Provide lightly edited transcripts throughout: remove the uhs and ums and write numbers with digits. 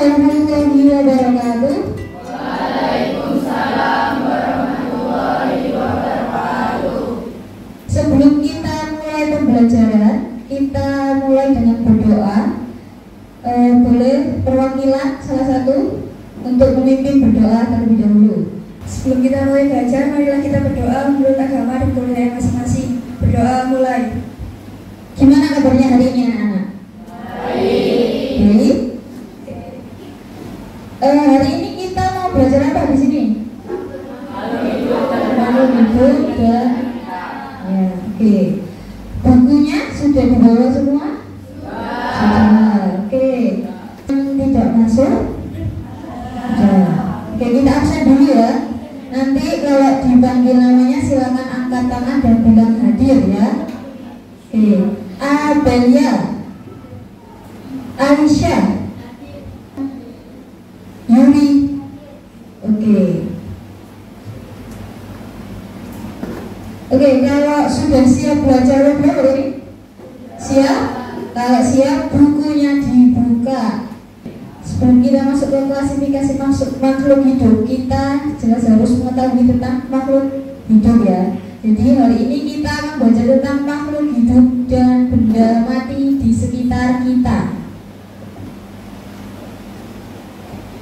warahmatullahi wabarakatuh. Waalaikumsalam warahmatullahi wabarakatuh. Sebelum kita mulai pembelajaran, kita mulai dengan berdoa. Boleh perwakilan salah satu untuk memimpin berdoa terlebih dahulu. Sebelum kita mulai belajar, marilah kita berdoa menurut agama dan budaya masing-masing. Berdoa mulai. Gimana kabarnya hari ini anak-anak? Baik. Hari ini kita mau belajar apa di sini? Makhluk hidup dan ya, oke. Bukunya sudah dibawa semua? Sudah. Oke. Tidak masuk? Sudah. Oke, kita absen dulu ya. Nanti kalau dipanggil namanya silakan angkat tangan dan bilang hadir ya. Oke. Abelia, Aisyah, Yuri. Oke. Oke, kalau sudah siap belajar belum hari ini? Siap? Kalau siap, bukunya dibuka. Sebelum kita masuk ke klasifikasi makhluk hidup, kita jelas harus mengetahui tentang makhluk hidup ya. Jadi hari ini kita akan belajar tentang makhluk hidup dan benda mati di sekitar kita.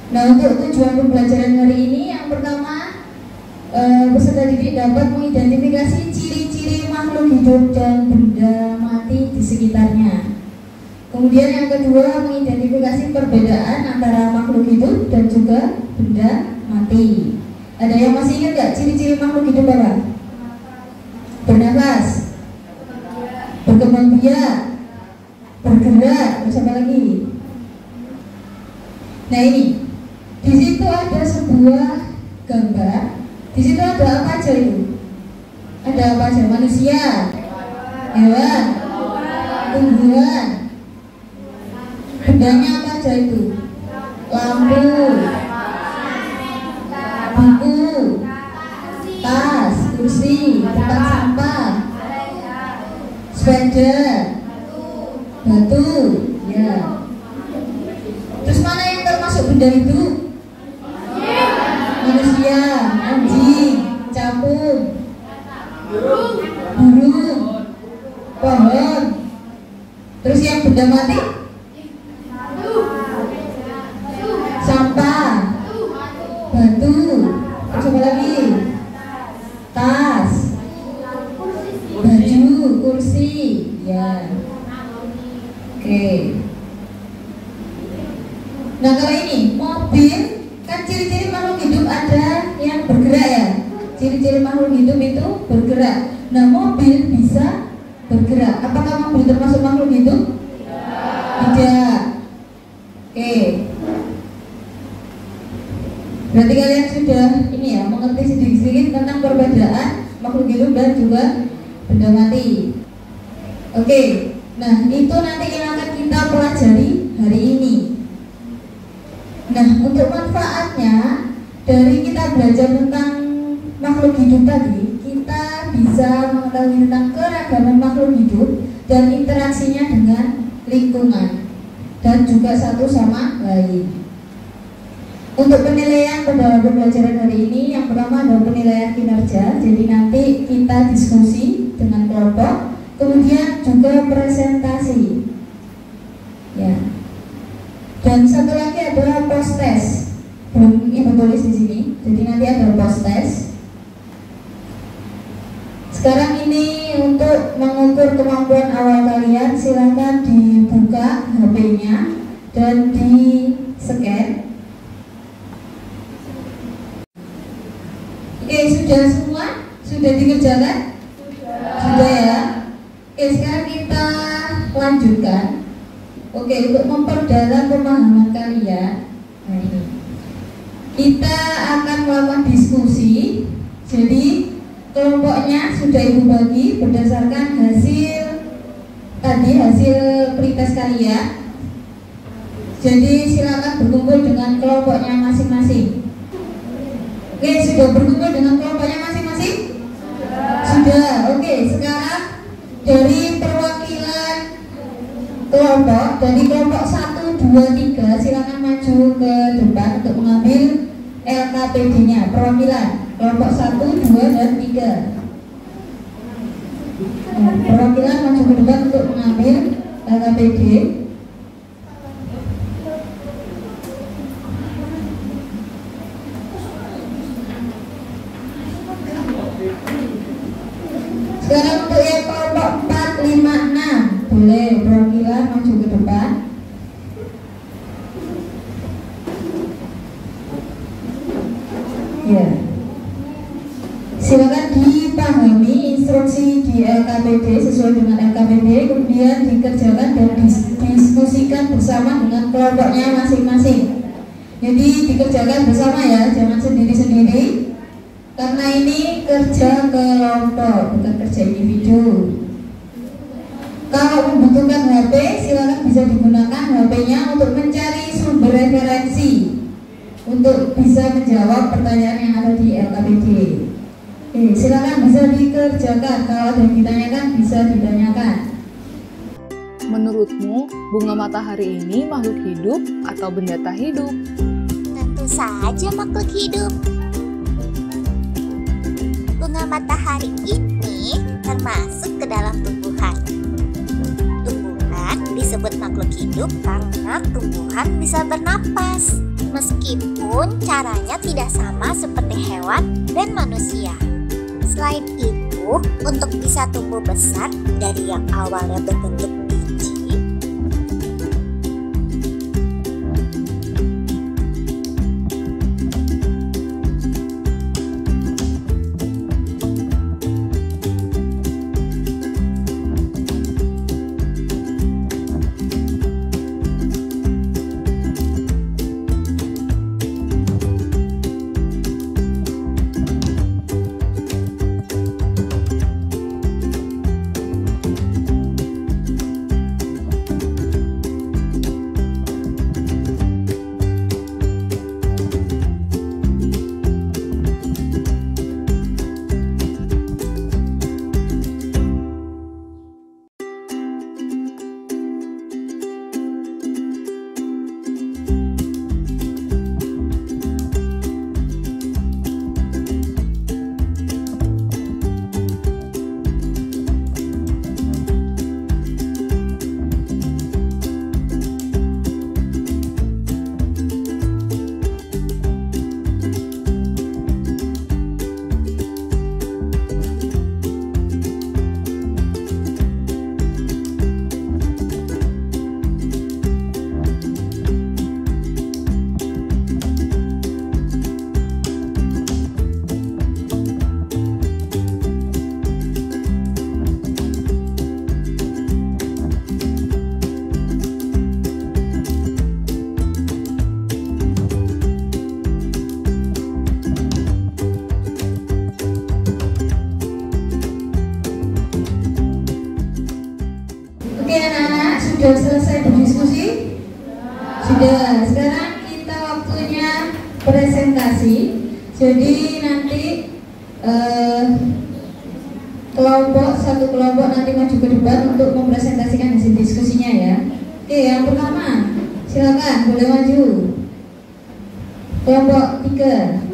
Nah, untuk tujuan pembelajaran hari ini, yang pertama, peserta didik dapat mengidentifikasi ciri-ciri makhluk hidup dan benda mati di sekitarnya. Kemudian yang kedua, mengidentifikasi perbedaan antara makhluk hidup dan juga benda mati. Ada yang masih ingat gak ciri-ciri makhluk hidup apa? Bernafas, berkembang biak, bergerak, terus apa lagi? Nah ini, di situ ada sebuah gambar. Di situ ada apa aja itu? Ada apa aja? Manusia, hewan, tumbuhan. Bendanya apa aja itu? Lampu, buku, tas, kursi, tempat sampah, sepeda, batu, ya. Terus mana yang termasuk benda itu? Manusia, anjing, capung, burung, pohon. Terus yang benda mati? Sampah, batu, terus apa lagi? Tas, baju, kursi, ya. Oke. Nah kalau ini mobil, kan ciri-ciri makhluk hidup ada yang bergerak ya. Ciri-ciri makhluk hidup itu bergerak. Nah mobil bisa bergerak. Apakah mobil termasuk makhluk hidup? Tidak. Oke. Berarti kalian sudah ini ya mengerti sedikit-sedikit tentang perbedaan makhluk hidup dan juga benda mati. Oke. Nah itu nanti yang akan kita pelajari hari ini. Nah, untuk manfaatnya dari kita belajar tentang makhluk hidup tadi, kita bisa mengetahui tentang keragaman makhluk hidup dan interaksinya dengan lingkungan dan juga satu sama lain. Untuk penilaian pada pembelajaran hari ini, yang pertama adalah penilaian kinerja. Jadi nanti kita diskusi dengan kelompok, kemudian juga presentasi. Ya. Dan satu lagi adalah post test. Belum ibu tulis di sini. Jadi nanti ada post test. Sekarang ini untuk mengukur kemampuan awal kalian, silakan dibuka HP-nya dan di scan. Oke, sudah semua? Sudah dikerjakan? Sudah ya. Oke, sekarang kita lanjutkan. Oke, untuk memperdalam pemahaman kalian, nah ini kita akan melakukan diskusi. Jadi kelompoknya sudah ibu bagi berdasarkan hasil pretest kalian. Jadi silakan berkumpul dengan kelompoknya masing-masing. Oke, sudah berkumpul dengan kelompoknya masing-masing? Sudah. Oke, sekarang dari perwakilan kelompok, dari kelompok 1, 2, 3 silakan maju ke depan untuk mengambil LKPD-nya, perwakilan kelompok 1, 2, dan 3. Perwakilan maju ke depan untuk mengambil LKPD. Sekarang untuk yang kelompok 4, 5, 6 boleh perwakilan maju ke depan. Ya, silakan dipahami instruksi di LKPD sesuai dengan LKPD, kemudian dikerjakan dan diskusikan bersama dengan kelompoknya masing-masing. Jadi dikerjakan bersama ya, jangan sendiri-sendiri, karena ini kerja kelompok bukan kerja individu. Kalau membutuhkan HP, silakan bisa digunakan HP-nya untuk mencari sumber referensi untuk bisa menjawab pertanyaan yang ada di LKPD. Silakan bisa dikerjakan, kalau ada yang ditanyakan bisa ditanyakan. Menurutmu, bunga matahari ini makhluk hidup atau benda tak hidup? Tentu saja makhluk hidup. Bunga matahari ini termasuk ke dalam tumbuhan. Tumbuhan disebut makhluk hidup karena tumbuhan bisa bernapas, meskipun caranya tidak sama seperti hewan dan manusia. Selain itu, untuk bisa tumbuh besar dari yang awalnya berbentuk biji, sudah selesai berdiskusi? Sudah. Sekarang kita waktunya presentasi. Jadi nanti satu kelompok nanti maju ke depan untuk mempresentasikan hasil diskusinya ya. Oke, yang pertama silakan boleh maju. Kelompok 3.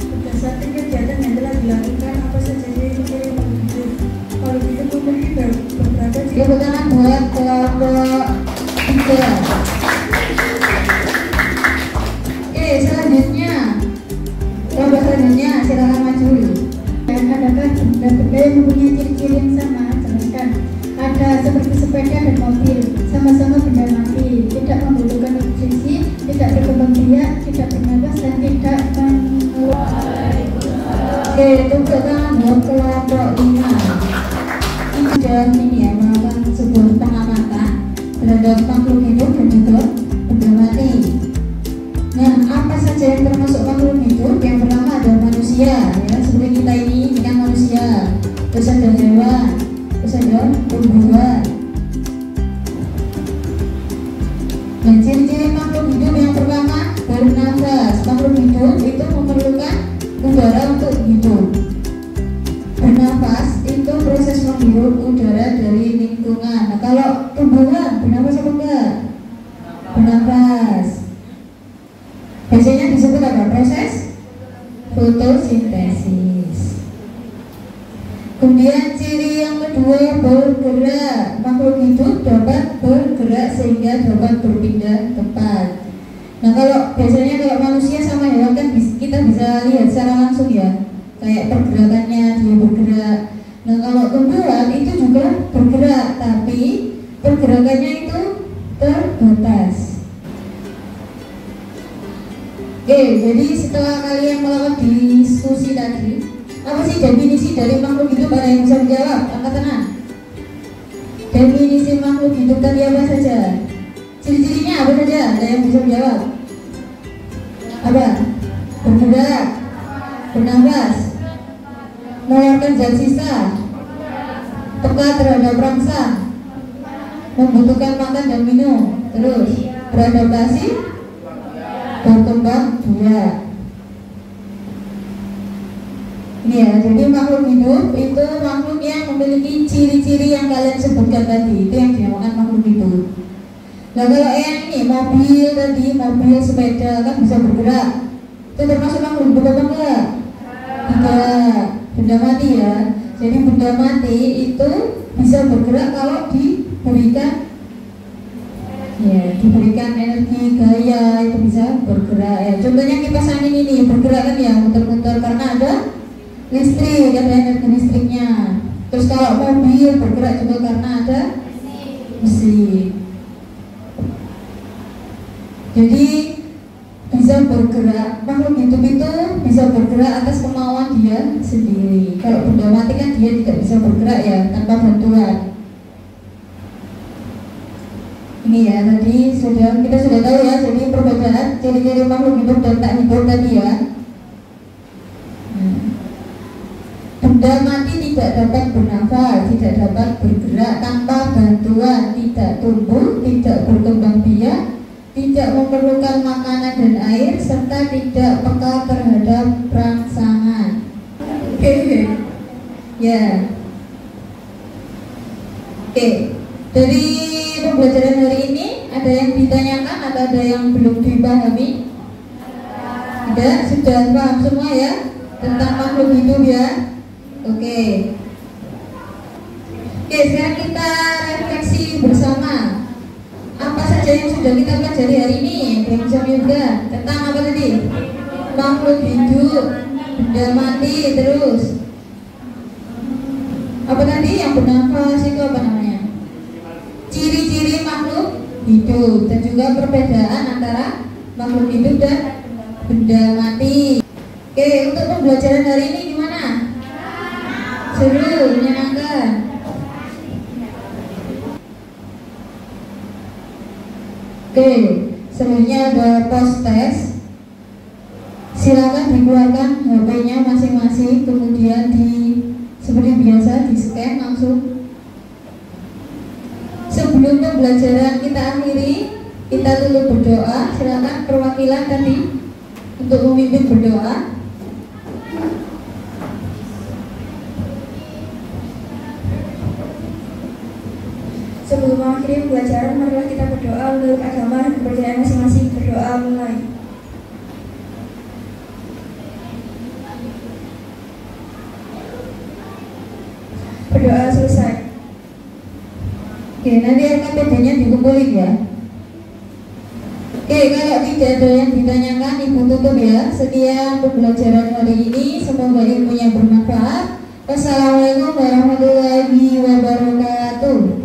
Berdasarkan kegiatan yang telah dilakukan, apa saja yang dikirim hidup? Kalau hidup memiliki beberapa Ya, tangan buat kelompok 3. Oke, selanjutnya kelompok selanjutnya silakan maju. Dan adakah benda-benda yang mempunyai ciri-ciri yang sama? Jelaskan. Ada seperti sepeda dan mobil, sama-sama benda mati, tidak membutuhkan oksisi, tidak berkembang biak, tidak bernapas, dan tidak Oke, tepuk tangan buat kelompok 5. Dan ini ya, melakukan sebuah pengamatan terhadap makhluk hidup dan juga benda mati. Nah, apa saja yang termasuk makhluk hidup? Yang pertama ada manusia, ya, seperti kita ini kan manusia. Terus ada hewan, terus ada tumbuhan. Dan ciri-ciri makhluk hidup yang pertama bernafas. Makhluk hidup itu memerlukan bernafas. Biasanya disebut apa? Proses fotosintesis. Kemudian ciri yang kedua, bergerak. Makhluk hidup dapat bergerak sehingga dapat berpindah tempat. Nah, kalau biasanya kalau manusia sama hewan kan kita bisa lihat secara langsung ya, kayak pergerakannya dia bergerak. Nah, kalau tumbuhan itu juga bergerak, tapi pergerakannya itu terbatas. Oke, jadi setelah kalian melakukan diskusi tadi, apa sih definisi dari makhluk hidup? Ada yang bisa menjawab? Angkat tangan. Definisi makhluk hidup tadi apa saja? Ciri-cirinya apa saja? Ada yang bisa menjawab? Apa? Bergerak, bernafas, mengeluarkan zat sisa, peka terhadap rangsang, membutuhkan makan dan minum, terus beradaptasi, berkembang biak. Ini ya, jadi makhluk hidup itu makhluk yang memiliki ciri-ciri yang kalian sebutkan tadi, itu yang dinamakan makhluk hidup. Nah, kalau yang ini mobil tadi, mobil, sepeda kan bisa bergerak, itu termasuk makhluk hidup apa enggak? Tidak, benda mati ya. Jadi benda mati itu bisa bergerak kalau diberikan energi gaya, itu bisa bergerak ya. Contohnya kipas angin ini bergerak kan ya, muter-muter karena ada listrik, ada energi listriknya. Terus kalau mobil bergerak juga karena ada mesin. Jadi bisa bergerak, makhluk hidup itu bisa bergerak atas kemauan dia sendiri. Kalau benda mati kan dia tidak bisa bergerak ya, tanpa bantuan. Ini ya, tadi kita sudah tahu ya, jadi perbedaan ciri-ciri makhluk hidup dan tak hidup tadi ya. Benda mati tidak dapat bernafas, tidak dapat bergerak tanpa bantuan, tidak tumbuh, tidak berkembang biak, tidak memerlukan makanan dan air, serta tidak peka terhadap rangsangan. Oke. Ya. Oke. Dari pembelajaran hari ini ada yang ditanyakan atau ada yang belum dipahami? Ada, sudah paham semua ya tentang makhluk hidup ya. Oke. Oke, sekarang kita refleksi bersama. Apa saja yang sudah kita pelajari hari ini? Yang bisa juga tentang apa tadi? Makhluk hidup, benda mati, terus apa tadi yang bernafas itu apa namanya? Ciri-ciri makhluk hidup dan juga perbedaan antara makhluk hidup dan benda mati. Oke, untuk pembelajaran hari ini gimana? Seru, menyenangkan. Oke, selanjutnya ada post test. Silakan dikeluarkan HP-nya masing-masing, kemudian seperti biasa di scan langsung. Sebelum pembelajaran kita akhiri, kita tutup berdoa. Silakan perwakilan tadi untuk memimpin berdoa. Sebelum mengakhiri pembelajaran, marilah kita berdoa menurut agama dan kepercayaan masing-masing. Berdoa mulai. Berdoa selesai. Oke, nanti LKPD-nya dikumpulin ya. Oke, kalau tidak ada yang ditanyakan, Ibu tutup ya. Sekian pembelajaran hari ini, semoga ilmunya bermanfaat. Wassalamualaikum warahmatullahi wabarakatuh.